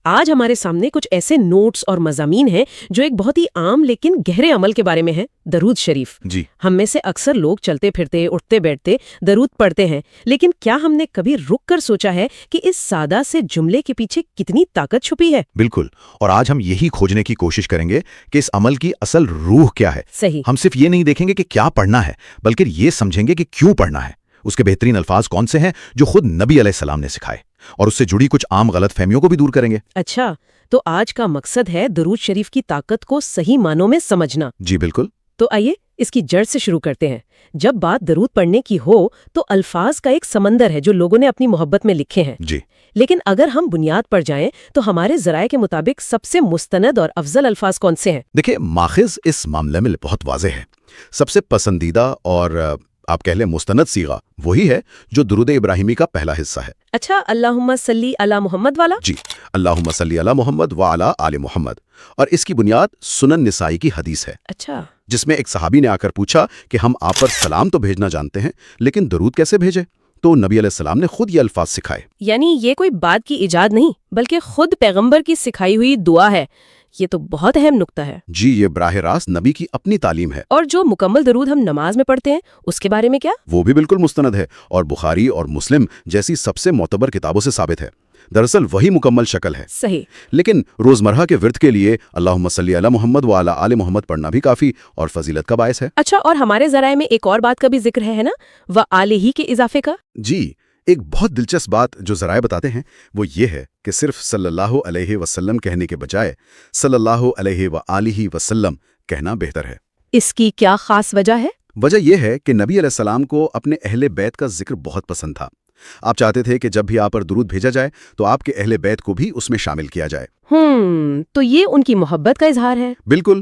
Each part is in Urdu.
آج ہمارے سامنے کچھ ایسے نوٹس اور مضامین ہیں جو ایک بہت ہی عام لیکن گہرے عمل کے بارے میں ہیں، درود شریف۔ جی ہم میں سے اکثر لوگ چلتے پھرتے اٹھتے بیٹھتے درود پڑھتے ہیں، لیکن کیا ہم نے کبھی رک کر سوچا ہے کہ اس سادہ سے جملے کے پیچھے کتنی طاقت چھپی ہے؟ بالکل، اور آج ہم یہی کھوجنے کی کوشش کریں گے کہ اس عمل کی اصل روح کیا ہے۔ صحیح۔ ہم صرف یہ نہیں دیکھیں گے کہ کیا پڑھنا ہے، بلکہ یہ سمجھیں گے کہ کیوں پڑھنا ہے، اس کے بہترین الفاظ کون سے ہیں جو خود نبی علیہ السلام نے سکھائے، اور اس سے جڑی کچھ عام غلط فہمیوں کو بھی دور کریں گے۔ اچھا، تو آج کا مقصد ہے درود شریف کی طاقت کو صحیح معنوں میں سمجھنا۔ جی بالکل۔ تو آئیے اس کی جڑ سے شروع کرتے ہیں۔ جب بات درود پڑھنے کی ہو تو الفاظ کا ایک سمندر ہے جو لوگوں نے اپنی محبت میں لکھے ہیں۔ جی لیکن اگر ہم بنیاد پر جائیں تو ہمارے ذرائع کے مطابق سب سے مستند اور افضل الفاظ کون سے ہیں؟ دیکھیں، ماخذ اس معاملے میں بہت واضح ہے۔ سب سے پسندیدہ اور آپ کہہ لیں مستند صیغہ وہی ہے جو درود ابراہیمی کا پہلا حصہ ہے۔ اچھا، اللہم صلی علی محمد والا؟ جی، اللہم صلی علی محمد وعلی آل محمد، اور اس کی بنیاد سنن نسائی کی حدیث ہے، اچھا، جس میں ایک صحابی نے آ کر پوچھا کہ ہم آپ پر سلام تو بھیجنا جانتے ہیں لیکن درود کیسے بھیجیں؟ تو نبی علیہ السلام نے خود یہ الفاظ سکھائے۔ یعنی یہ کوئی بات کی ایجاد نہیں بلکہ خود پیغمبر کی سکھائی ہوئی دعا ہے۔ یہ تو بہت اہم نقطہ ہے۔ جی، یہ براہ راست نبی کی اپنی تعلیم ہے۔ اور جو مکمل درود ہم نماز میں پڑھتے ہیں اس کے بارے میں کیا؟ وہ بھی بالکل مستند ہے اور بخاری اور مسلم جیسی سب سے معتبر کتابوں سے ثابت ہے۔ دراصل وہی مکمل شکل ہے۔ صحیح۔ لیکن روزمرہ کے ورد کے لیے اللہم صلی علی محمد وعلی آل محمد پڑھنا بھی کافی اور فضیلت کا باعث ہے۔ اچھا، اور ہمارے ذرائع میں ایک اور بات کا بھی ذکر ہے نا، وآلہ کے اضافے کا؟ جی، ایک بہت دلچسپ بات جو ذرائع بتاتے ہیں وہ یہ ہے کہ صرف صلی اللہ علیہ وسلم کہنے کے بجائے صلی اللہ علیہ وآلہ وسلم کہنا بہتر ہے۔ اس کی کیا خاص وجہ ہے؟ وجہ یہ ہے کہ نبی علیہ السلام کو اپنے اہل بیت کا ذکر بہت پسند تھا۔ آپ چاہتے تھے کہ جب بھی آپ پر درود بھیجا جائے تو آپ کے اہل بیت کو بھی اس میں شامل کیا جائے۔ تو یہ ان کی محبت کا اظہار ہے۔ بالکل،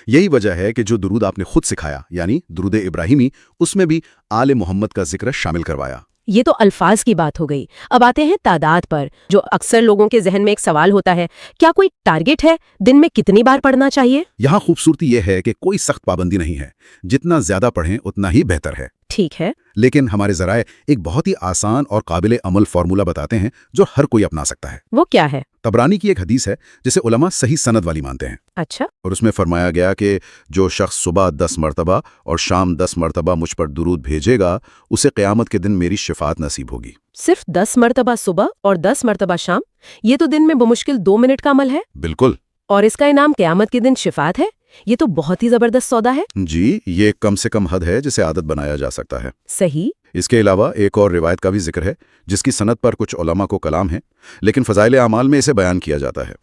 یہی وجہ ہے کہ جو درود آپ نے خود سکھایا یعنی درود ابراہیمی، اس میں بھی آل محمد کا ذکر شامل کروایا۔ یہ تو الفاظ کی بات ہو گئی۔ اب آتے ہیں تعداد پر، جو اکثر لوگوں کے ذہن میں ایک سوال ہوتا ہے، کیا کوئی ٹارگٹ ہے دن میں کتنی بار پڑھنا چاہیے؟ یہاں خوبصورتی یہ ہے کہ کوئی سخت پابندی نہیں ہے، جتنا زیادہ پڑھیں اتنا ہی بہتر ہے۔ ٹھیک ہے، لیکن ہمارے ذرائع ایک بہت ہی آسان اور قابل عمل فارمولہ بتاتے ہیں جو ہر کوئی اپنا سکتا ہے۔ وہ کیا ہے؟ طبرانی کی ایک حدیث ہے جسے علماء صحیح سند والی مانتے ہیں، اچھا، اور اس میں فرمایا گیا کہ جو شخص صبح 10 مرتبہ اور شام 10 مرتبہ مجھ پر درود بھیجے گا اسے قیامت کے دن میری شفاعت نصیب ہوگی۔ صرف 10 مرتبہ صبح اور 10 مرتبہ شام؟ یہ تو دن میں بمشکل 2 منٹ کا عمل ہے۔ بالکل۔ اور اس کا انعام قیامت کے دن شفاعت ہے؟ یہ تو بہت ہی زبردست سودا ہے۔ جی، یہ کم سے کم حد ہے جسے عادت بنایا جا سکتا ہے۔ صحیح۔ اس کے علاوہ ایک اور روایت کا بھی ذکر ہے جس کی سند پر کچھ علماء کو کلام ہے، لیکن فضائل اعمال میں اسے بیان کیا جاتا ہے۔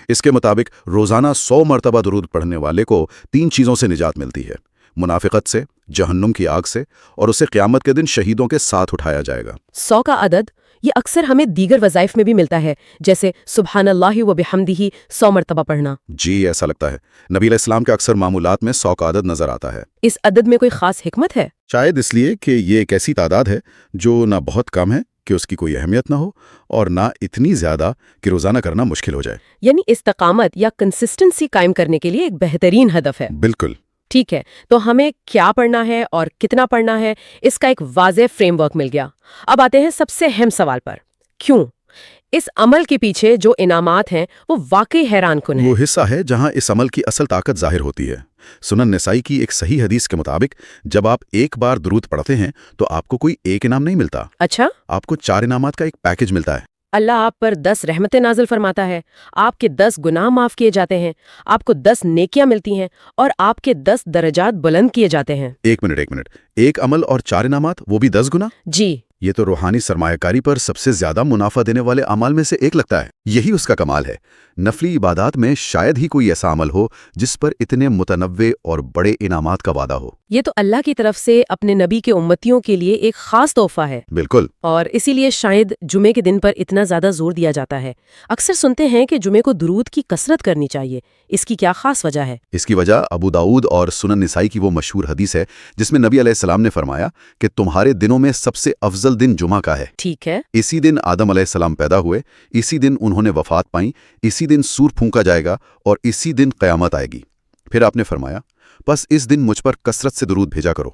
اس کے مطابق روزانہ 100 مرتبہ درود پڑھنے والے کو 3 چیزوں سے نجات ملتی ہے: منافقت سے، جہنم کی آگ سے، اور اسے قیامت کے دن شہیدوں کے ساتھ اٹھایا جائے گا۔ 100 کا عدد یہ اکثر ہمیں دیگر وظائف میں بھی ملتا ہے، جیسے سبحان اللہ و بحمدہ 100 مرتبہ پڑھنا۔ جی، ایسا لگتا ہے۔ نبی علیہ السلام کے اکثر معمولات میں 100 کا عدد نظر آتا ہے۔ اس عدد میں کوئی خاص حکمت ہے؟ شاید اس لیے کہ یہ ایک ایسی تعداد ہے جو نہ بہت کم ہے کہ اس کی کوئی اہمیت نہ ہو، اور نہ اتنی زیادہ کہ روزانہ کرنا مشکل ہو جائے۔ یعنی استقامت یا کنسسٹنسی قائم کرنے کے لیے ایک بہترین ہدف ہے۔ بالکل۔ ٹھیک ہے، تو ہمیں کیا پڑھنا ہے اور کتنا پڑھنا ہے، اس کا ایک واضح فریم ورک مل گیا۔ اب آتے ہیں سب سے اہم سوال پر، کیوں؟ اس عمل کے پیچھے جو انعامات ہیں وہ واقعی حیران کن ہیں۔ وہ حصہ ہے جہاں اس عمل کی اصل طاقت ظاہر ہوتی ہے۔ سنن نسائی کی ایک صحیح حدیث کے مطابق جب آپ ایک بار درود پڑھتے ہیں تو آپ کو کوئی ایک انعام نہیں ملتا، اچھا، آپ کو 4 انعامات کا ایک پیکج ملتا ہے۔ اللہ آپ پر 10 رحمتیں نازل فرماتا ہے، آپ کے 10 گناہ معاف کیے جاتے ہیں، آپ کو 10 نیکیاں ملتی ہیں، اور آپ کے 10 درجات بلند کیے جاتے ہیں۔ ایک منٹ، ایک عمل اور 4 انعامات، وہ بھی 10 گنا؟ جی، یہ تو روحانی سرمایہ کاری پر سب سے زیادہ منافع دینے والے اعمال میں سے ایک لگتا ہے۔ یہی اس کا کمال ہے۔ نفلی عبادات میں شاید ہی کوئی ایسا عمل ہو جس پر اتنے متنوع اور بڑے انعامات کا وعدہ ہو۔ یہ تو اللہ کی طرف سے اپنے نبی کے امتیوں کے لیے ایک خاص تحفہ ہے۔ بالکل۔ اور اسی لیے شاید جمعے کے دن پر اتنا زیادہ زور دیا جاتا ہے۔ اکثر سنتے ہیں کہ جمعے کو درود کی کثرت کرنی چاہیے، اس کی کیا خاص وجہ ہے؟ اس کی وجہ ابو داؤد اور سنن نسائی کی وہ مشہور حدیث ہے جس میں نبی علیہ السلام نے فرمایا کہ تمہارے دنوں میں سب سے افضل دن جمعہ کا ہے۔ ٹھیک ہے۔ اسی دن آدم علیہ السلام پیدا ہوئے، اسی دن انہوں نے وفات پائیں، اسی دن سور پھونکا جائے گا، اور اسی دن قیامت آئے گی۔ پھر آپ نے فرمایا، بس اس دن مجھ پر کثرت سے درود بھیجا کرو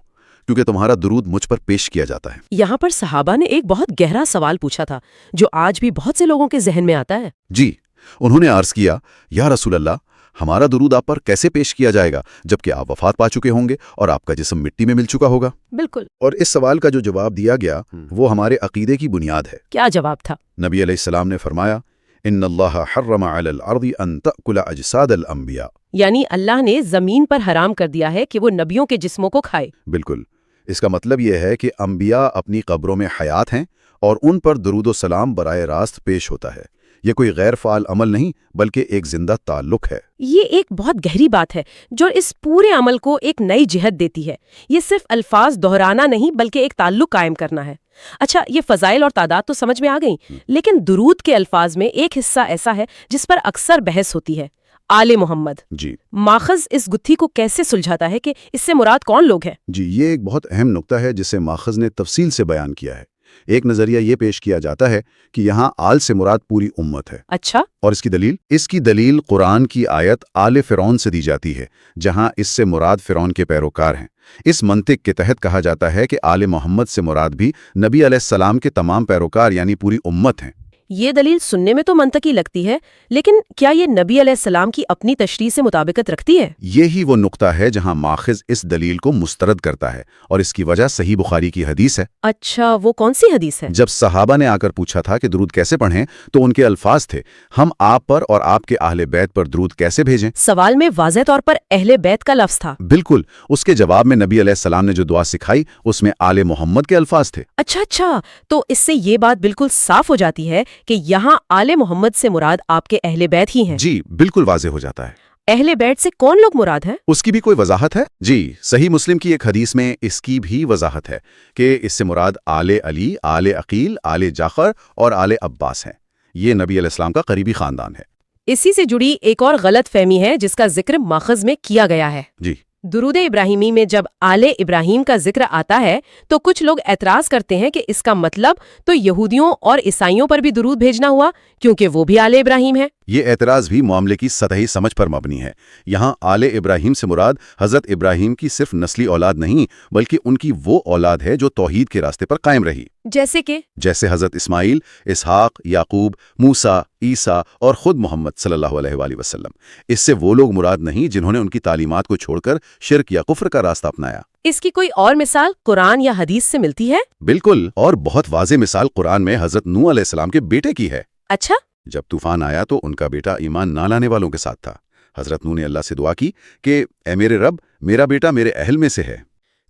کیونکہ تمہارا درود مجھ پر پیش کیا جاتا ہے۔ یہاں پر صحابہ نے ایک بہت گہرا سوال پوچھا تھا جو آج بھی بہت سے لوگوں کے ذہن میں آتا ہے۔ جی، انہوں نے عرض کیا، یا رسول اللہ، ہمارا درود آپ پر کیسے پیش کیا جائے گا جبکہ آپ وفات پا چکے ہوں گے اور آپ کا جسم مٹی میں مل چکا ہوگا؟ بالکل۔ اور اس سوال کا جو جواب دیا گیا وہ ہمارے عقیدے کی بنیاد ہے۔ کیا جواب تھا؟ نبی علیہ السلام نے فرمایا، ان اللہ حرم علی الارض ان تأکل اجساد الانبیاء، یعنی اللہ نے زمین پر حرام کر دیا ہے کہ وہ نبیوں کے جسموں کو کھائے۔ بالکل، اس کا مطلب یہ ہے کہ انبیاء اپنی قبروں میں حیات ہیں اور ان پر درود و سلام براہ راست پیش ہوتا ہے۔ یہ کوئی غیر فعال عمل نہیں بلکہ ایک زندہ تعلق ہے۔ یہ ایک بہت گہری بات ہے جو اس پورے عمل کو ایک نئی جہت دیتی ہے۔ یہ صرف الفاظ دہرانا نہیں بلکہ ایک تعلق قائم کرنا ہے۔ اچھا، یہ فضائل اور تعداد تو سمجھ میں آ گئیں، لیکن درود کے الفاظ میں ایک حصہ ایسا ہے جس پر اکثر بحث ہوتی ہے، آل محمد۔ جی، ماخذ اس گتھی کو کیسے سلجھاتا ہے کہ اس سے مراد کون لوگ ہیں؟ جی، یہ ایک بہت اہم نقطہ ہے جسے ماخذ نے تفصیل سے بیان کیا ہے۔ ایک نظریہ یہ پیش کیا جاتا ہے کہ یہاں آل سے مراد پوری امت ہے۔ اچھا، اور اس کی دلیل قرآن کی آیت آل فرعون سے دی جاتی ہے، جہاں اس سے مراد فرعون کے پیروکار ہیں۔ اس منطق کے تحت کہا جاتا ہے کہ آل محمد سے مراد بھی نبی علیہ السلام کے تمام پیروکار یعنی پوری امت ہیں۔ یہ دلیل سننے میں تو منطقی لگتی ہے، لیکن کیا یہ نبی علیہ السلام کی اپنی تشریح سے مطابقت رکھتی ہے؟ یہی وہ نقطہ ہے جہاں ماخذ اس دلیل کو مسترد کرتا ہے، اور اس کی وجہ صحیح بخاری کی حدیث ہے۔ اچھا، وہ کون سی حدیث ہے؟ جب صحابہ نے آ کر پوچھا تھا کہ درود کیسے پڑھیں تو ان کے الفاظ تھے، ہم آپ پر اور آپ کے اہل بیت پر درود کیسے بھیجیں؟ سوال میں واضح طور پر اہل بیت کا لفظ تھا۔ بالکل، اس کے جواب میں نبی علیہ السلام نے جو دعا سکھائی اس میں آل محمد کے الفاظ تھے۔ اچھا، تو اس سے یہ بات بالکل صاف ہو جاتی ہے کہ یہاں آل محمد سے مراد آپ کے اہل بیت ہی ہیں۔ جی، بالکل واضح ہو جاتا ہے۔ اہل بیت سے کون لوگ مراد ہیں؟ اس کی بھی کوئی وضاحت ہے؟ جی، صحیح مسلم کی ایک حدیث میں اس کی بھی وضاحت ہے کہ اس سے مراد آل علی، آل عقیل، آل جعفر اور آل عباس ہیں۔ یہ نبی علیہ السلام کا قریبی خاندان ہے۔ اسی سے جڑی ایک اور غلط فہمی ہے جس کا ذکر ماخذ میں کیا گیا ہے۔ جی، درود ابراہیمی میں جب آل ابراہیم کا ذکر آتا ہے تو کچھ لوگ اعتراض کرتے ہیں کہ اس کا مطلب تو یہودیوں اور عیسائیوں پر بھی درود بھیجنا ہوا کیونکہ وہ بھی آل ابراہیم ہے۔ یہ اعتراض بھی معاملے کی سطحی سمجھ پر مبنی ہے۔ یہاں آل ابراہیم سے مراد حضرت ابراہیم کی صرف نسلی اولاد نہیں بلکہ ان کی وہ اولاد ہے جو توحید کے راستے پر قائم رہی، جیسے حضرت اسماعیل، اسحاق، یعقوب، موسیٰ، عیسیٰ اور خود محمد صلی اللہ علیہ وآلہ وسلم۔ اس سے وہ لوگ مراد نہیں جنہوں نے ان کی تعلیمات کو چھوڑ کر شرک یا کفر کا راستہ اپنایا۔ اس کی کوئی اور مثال قرآن یا حدیث سے ملتی ہے؟ بالکل، اور بہت واضح مثال قرآن میں حضرت نوح علیہ السلام کے بیٹے کی ہے۔ اچھا، جب طوفان آیا تو ان کا بیٹا ایمان نہ لانے والوں کے ساتھ تھا۔ حضرت نوح نے اللہ سے دعا کی کہ اے میرے رب، میرا بیٹا میرے اہل میں سے ہے۔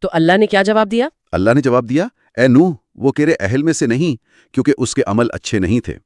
تو اللہ نے کیا جواب دیا؟ اللہ نے جواب دیا، اے نوح، وہ تیرے اہل میں سے نہیں کیونکہ اس کے عمل اچھے نہیں تھے۔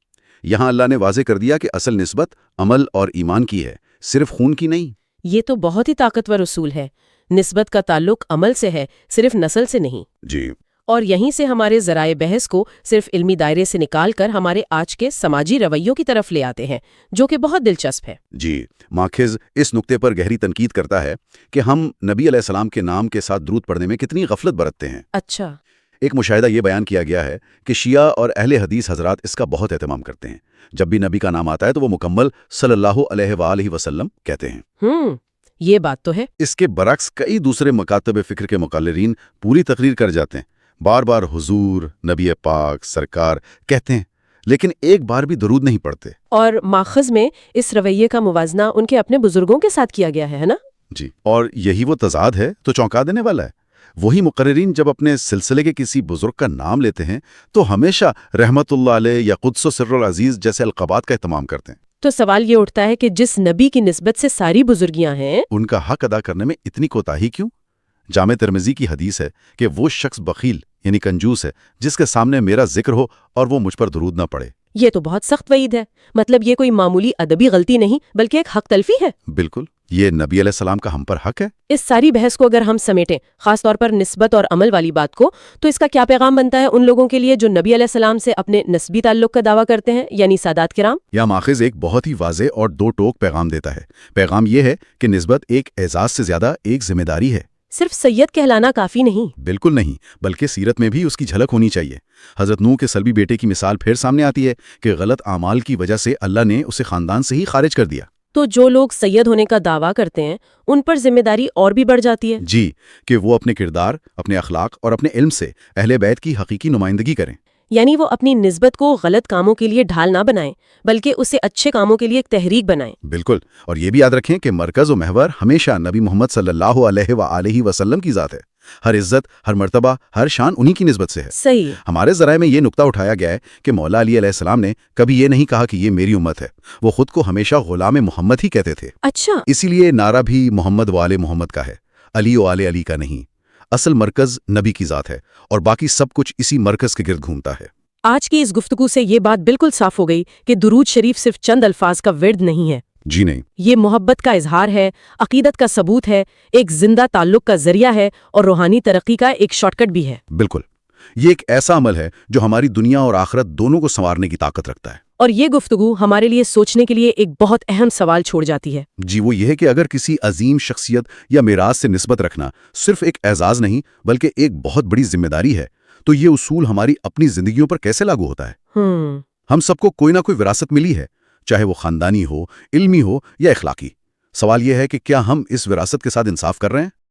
یہاں اللہ نے واضح کر دیا کہ اصل نسبت عمل اور ایمان کی ہے، صرف خون کی نہیں۔ یہ تو بہت ہی طاقتور اصول ہے۔ نسبت کا تعلق عمل سے ہے، صرف نسل سے نہیں۔ جی، اور یہیں سے ہمارے ذرائع بحث کو صرف علمی دائرے سے نکال کر ہمارے آج کے سماجی رویوں کی طرف لے آتے ہیں، جو کہ بہت دلچسپ ہے۔ جی، ماخذ اس نقطے پر گہری تنقید کرتا ہے کہ ہم نبی علیہ السلام کے نام کے ساتھ درود پڑھنے میں کتنی غفلت برتتے ہیں۔ اچھا، ایک مشاہدہ یہ بیان کیا گیا ہے کہ شیعہ اور اہل حدیث حضرات اس کا بہت اہتمام کرتے ہیں۔ جب بھی نبی کا نام آتا ہے تو وہ مکمل صلی اللہ علیہ وآلہ وسلم کہتے ہیں۔ یہ بات تو ہے۔ اس کے برعکس کئی دوسرے مکاتب فکر کے مقررین پوری تقریر کر جاتے ہیں، بار بار حضور، نبی پاک، سرکار کہتے ہیں، لیکن ایک بار بھی درود نہیں پڑھتے۔ اور ماخذ میں اس رویے کا موازنہ ان کے اپنے بزرگوں کے ساتھ کیا گیا ہے نا؟ جی، اور یہی وہ تضاد ہے تو چونکا دینے والا ہے۔ وہی مقررین جب اپنے سلسلے کے کسی بزرگ کا نام لیتے ہیں تو ہمیشہ رحمت اللہ علیہ یا قدس و سر العزیز جیسے القابات کا اہتمام کرتے ہیں۔ تو سوال یہ اٹھتا ہے کہ جس نبی کی نسبت سے ساری بزرگیاں ہیں، ان کا حق ادا کرنے میں اتنی کوتاہی کیوں؟ جامع ترمذی کی حدیث ہے کہ وہ شخص بخیل یعنی کنجوس ہے جس کے سامنے میرا ذکر ہو اور وہ مجھ پر درود نہ پڑے۔ یہ تو بہت سخت وعید ہے۔ مطلب یہ کوئی معمولی ادبی غلطی نہیں بلکہ ایک حق تلفی ہے۔ بالکل، یہ نبی علیہ السلام کا ہم پر حق ہے۔ اس ساری بحث کو اگر ہم سمیٹیں، خاص طور پر نسبت اور عمل والی بات کو، تو اس کا کیا پیغام بنتا ہے ان لوگوں کے لیے جو نبی علیہ السلام سے اپنے نسبی تعلق کا دعویٰ کرتے ہیں، یعنی سادات کرام؟ یا ماخذ ایک بہت ہی واضح اور دو ٹوک پیغام دیتا ہے۔ پیغام یہ ہے کہ نسبت ایک اعزاز سے زیادہ ایک ذمہ داری ہے۔ صرف سید کہلانا کافی نہیں۔ بالکل نہیں، بلکہ سیرت میں بھی اس کی جھلک ہونی چاہیے۔ حضرت نوح کے سلبی بیٹے کی مثال پھر سامنے آتی ہے کہ غلط اعمال کی وجہ سے اللہ نے اسے خاندان سے ہی خارج کر دیا۔ تو جو لوگ سید ہونے کا دعویٰ کرتے ہیں ان پر ذمہ داری اور بھی بڑھ جاتی ہے۔ جی، کہ وہ اپنے کردار، اپنے اخلاق اور اپنے علم سے اہل بیت کی حقیقی نمائندگی کریں۔ یعنی وہ اپنی نسبت کو غلط کاموں کے لیے ڈھال نہ بنائیں بلکہ اسے اچھے کاموں کے لیے ایک تحریک بنائیں۔ بالکل، اور یہ بھی یاد رکھیں کہ مرکز و محور ہمیشہ نبی محمد صلی اللہ علیہ وآلہ وسلم کی ذات ہے۔ ہر عزت، ہر مرتبہ، ہر شان انہی کی نسبت سے ہے۔ صحیح۔ ہمارے ذرائع میں یہ نقطہ اٹھایا گیا ہے کہ مولا علی علیہ السلام نے کبھی یہ نہیں کہا کہ یہ میری امت ہے، وہ خود کو ہمیشہ غلام محمد ہی کہتے تھے۔ اچھا۔ اسی لیے نعرہ بھی محمد و آل محمد کا ہے، علی و آل علی کا نہیں۔ اصل مرکز نبی کی ذات ہے اور باقی سب کچھ اسی مرکز کے گرد گھومتا ہے۔ آج کی اس گفتگو سے یہ بات بالکل صاف ہو گئی کہ درود شریف صرف چند الفاظ کا ورد نہیں ہے۔ جی نہیں، یہ محبت کا اظہار ہے، عقیدت کا ثبوت ہے، ایک زندہ تعلق کا ذریعہ ہے اور روحانی ترقی کا ایک شارٹ کٹ بھی ہے۔ بالکل، یہ ایک ایسا عمل ہے جو ہماری دنیا اور آخرت دونوں کو سنوارنے کی طاقت رکھتا ہے۔ اور یہ گفتگو ہمارے لیے سوچنے کے لیے ایک بہت اہم سوال چھوڑ جاتی ہے۔ جی، وہ یہ ہے کہ اگر کسی عظیم شخصیت یا میراث سے نسبت رکھنا صرف ایک اعزاز نہیں بلکہ ایک بہت بڑی ذمہ داری ہے، تو یہ اصول ہماری اپنی زندگیوں پر کیسے لاگو ہوتا ہے؟ ہم سب کو کوئی نہ کوئی وراثت ملی ہے، چاہے وہ خاندانی ہو، علمی ہو یا اخلاقی۔ سوال یہ ہے کہ کیا ہم اس وراثت کے ساتھ انصاف کر رہے ہیں؟